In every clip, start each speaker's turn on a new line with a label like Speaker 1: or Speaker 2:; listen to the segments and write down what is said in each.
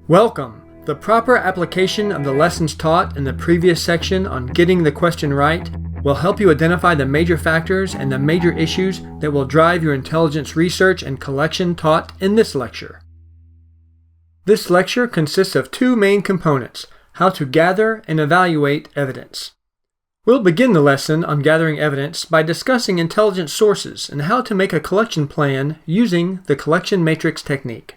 Speaker 1: Welcome! The proper application of the lessons taught in the previous section on getting the question right will help you identify the major factors and the major issues that will drive your intelligence research and collection taught in this lecture. This lecture consists of two main components: how to gather and evaluate evidence. We'll begin the lesson on gathering evidence by discussing intelligence sources and how to make a collection plan using the collection matrix technique.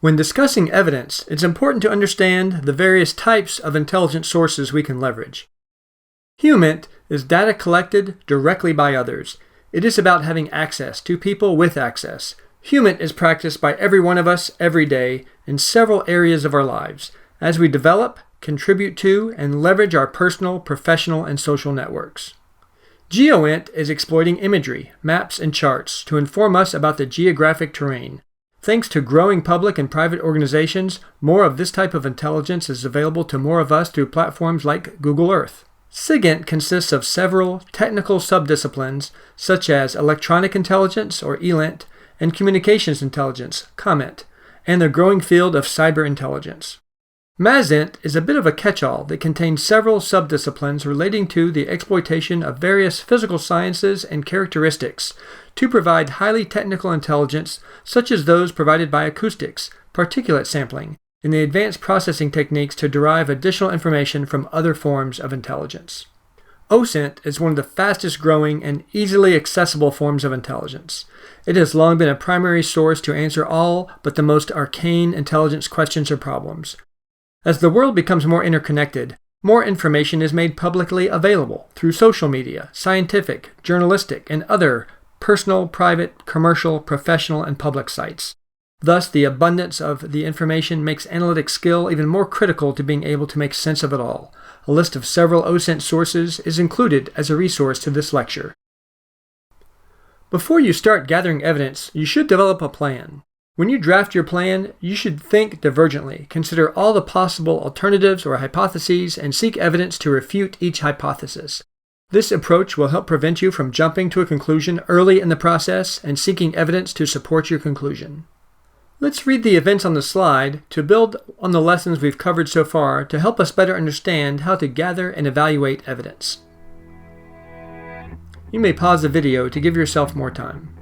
Speaker 1: When discussing evidence, it's important to understand the various types of intelligence sources we can leverage. HUMINT is data collected directly by others. It is about having access to people with access. HUMINT is practiced by every one of us every day in several areas of our lives as we develop, contribute to, and leverage our personal, professional, and social networks. GeoInt is exploiting imagery, maps, and charts to inform us about the geographic terrain. Thanks to growing public and private organizations, more of this type of intelligence is available to more of us through platforms like Google Earth. SIGINT consists of several technical subdisciplines such as electronic intelligence, or ELINT, and communications intelligence, COMINT, and the growing field of cyber intelligence. MASINT is a bit of a catch-all that contains several subdisciplines relating to the exploitation of various physical sciences and characteristics to provide highly technical intelligence such as those provided by acoustics, particulate sampling, and the advanced processing techniques to derive additional information from other forms of intelligence. OSINT is one of the fastest growing and easily accessible forms of intelligence. It has long been a primary source to answer all but the most arcane intelligence questions or problems. As the world becomes more interconnected, more information is made publicly available through social media, scientific, journalistic, and other personal, private, commercial, professional, and public sites. Thus, the abundance of the information makes analytic skill even more critical to being able to make sense of it all. A list of several OSINT sources is included as a resource to this lecture. Before you start gathering evidence, you should develop a plan. When you draft your plan, you should think divergently, consider all the possible alternatives or hypotheses, and seek evidence to refute each hypothesis. This approach will help prevent you from jumping to a conclusion early in the process and seeking evidence to support your conclusion. Let's read the events on the slide to build on the lessons we've covered so far to help us better understand how to gather and evaluate evidence. You may pause the video to give yourself more time.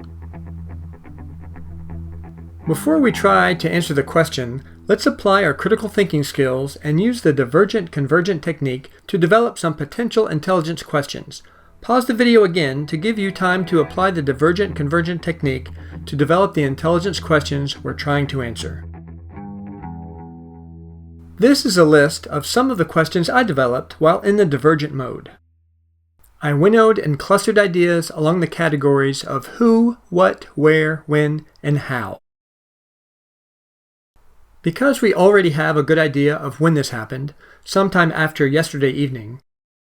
Speaker 1: Before we try to answer the question, let's apply our critical thinking skills and use the divergent-convergent technique to develop some potential intelligence questions. Pause the video again to give you time to apply the divergent-convergent technique to develop the intelligence questions we're trying to answer. This is a list of some of the questions I developed while in the divergent mode. I winnowed and clustered ideas along the categories of who, what, where, when, and how. Because we already have a good idea of when this happened, sometime after yesterday evening,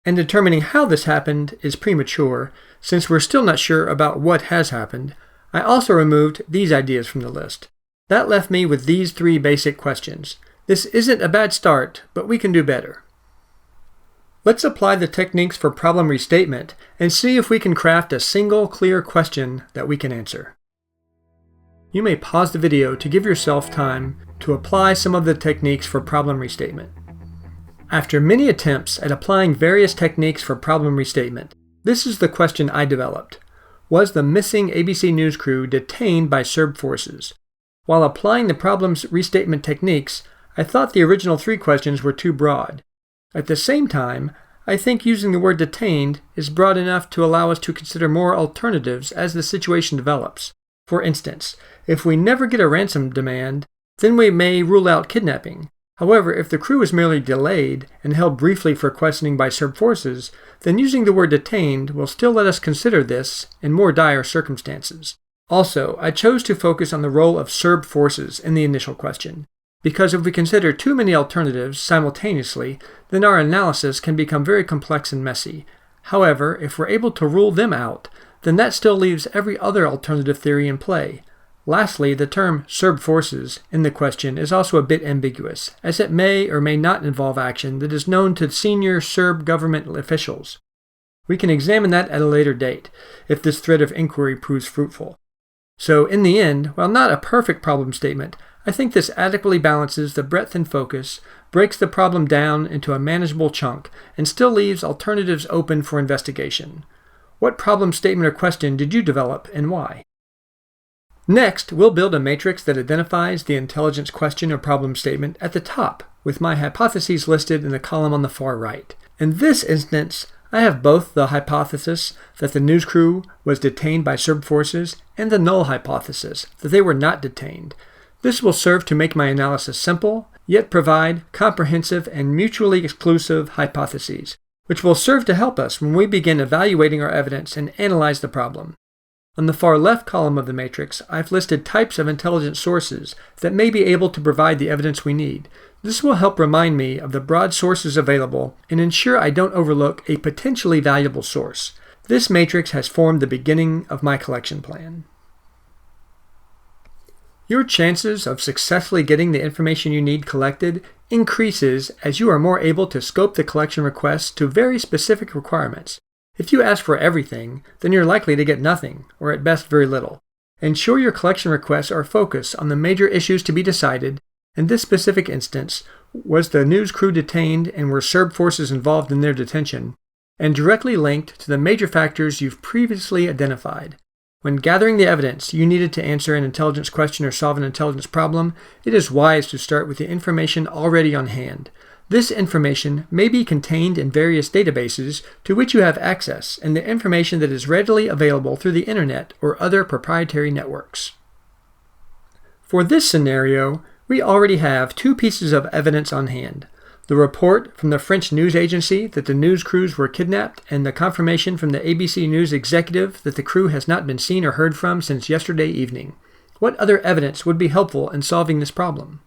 Speaker 1: and determining how this happened is premature since we're still not sure about what has happened, I also removed these ideas from the list. That left me with these three basic questions. This isn't a bad start, but we can do better. Let's apply the techniques for problem restatement and see if we can craft a single clear question that we can answer. You may pause the video to give yourself time to apply some of the techniques for problem restatement. After many attempts at applying various techniques for problem restatement, this is the question I developed. Was the missing ABC News crew detained by Serb forces? While applying the problem's restatement techniques, I thought the original three questions were too broad. At the same time, I think using the word detained is broad enough to allow us to consider more alternatives as the situation develops. For instance, if we never get a ransom demand, then we may rule out kidnapping. However, if the crew is merely delayed and held briefly for questioning by Serb forces, then using the word detained will still let us consider this in more dire circumstances. Also, I chose to focus on the role of Serb forces in the initial question, because if we consider too many alternatives simultaneously, then our analysis can become very complex and messy. However, if we're able to rule them out, then that still leaves every other alternative theory in play. Lastly, the term Serb forces in the question is also a bit ambiguous, as it may or may not involve action that is known to senior Serb government officials. We can examine that at a later date, if this thread of inquiry proves fruitful. So in the end, while not a perfect problem statement, I think this adequately balances the breadth and focus, breaks the problem down into a manageable chunk, and still leaves alternatives open for investigation. What problem statement or question did you develop and why? Next, we'll build a matrix that identifies the intelligence question or problem statement at the top, with my hypotheses listed in the column on the far right. In this instance, I have both the hypothesis that the news crew was detained by Serb forces and the null hypothesis that they were not detained. This will serve to make my analysis simple, yet provide comprehensive and mutually exclusive hypotheses, which will serve to help us when we begin evaluating our evidence and analyze the problem. On the far left column of the matrix, I've listed types of intelligence sources that may be able to provide the evidence we need. This will help remind me of the broad sources available and ensure I don't overlook a potentially valuable source. This matrix has formed the beginning of my collection plan. Your chances of successfully getting the information you need collected increases as you are more able to scope the collection requests to very specific requirements. If you ask for everything, then you're likely to get nothing, or at best very little. Ensure your collection requests are focused on the major issues to be decided. In this specific instance, was the news crew detained and were Serb forces involved in their detention, and directly linked to the major factors you've previously identified. When gathering the evidence you needed to answer an intelligence question or solve an intelligence problem, it is wise to start with the information already on hand. This information may be contained in various databases to which you have access and the information that is readily available through the internet or other proprietary networks. For this scenario, we already have two pieces of evidence on hand: the report from the French news agency that the news crews were kidnapped and the confirmation from the ABC News executive that the crew has not been seen or heard from since yesterday evening. What other evidence would be helpful in solving this problem?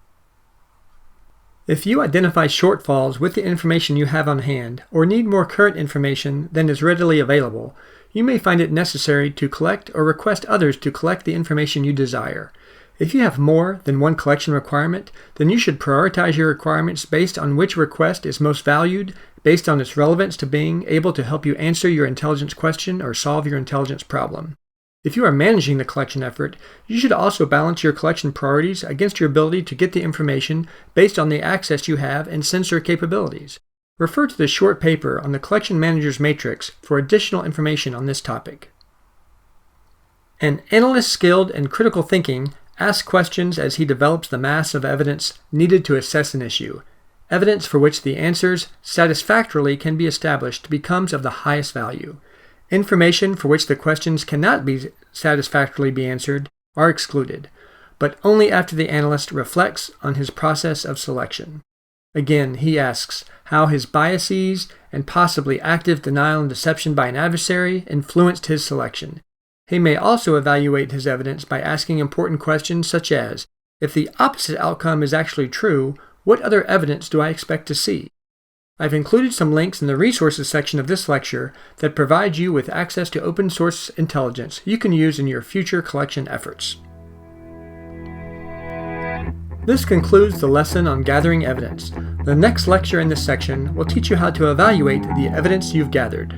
Speaker 1: If you identify shortfalls with the information you have on hand, or need more current information than is readily available, you may find it necessary to collect or request others to collect the information you desire. If you have more than one collection requirement, then you should prioritize your requirements based on which request is most valued, based on its relevance to being able to help you answer your intelligence question or solve your intelligence problem. If you are managing the collection effort, you should also balance your collection priorities against your ability to get the information based on the access you have and sensor capabilities. Refer to the short paper on the Collection Manager's Matrix for additional information on this topic. An analyst skilled in critical thinking asks questions as he develops the mass of evidence needed to assess an issue. Evidence for which the answers satisfactorily can be established becomes of the highest value. Information for which the questions cannot be satisfactorily answered are excluded, but only after the analyst reflects on his process of selection. Again, he asks how his biases and possibly active denial and deception by an adversary influenced his selection. He may also evaluate his evidence by asking important questions such as, if the opposite outcome is actually true, what other evidence do I expect to see? I've included some links in the resources section of this lecture that provide you with access to open source intelligence you can use in your future collection efforts. This concludes the lesson on gathering evidence. The next lecture in this section will teach you how to evaluate the evidence you've gathered.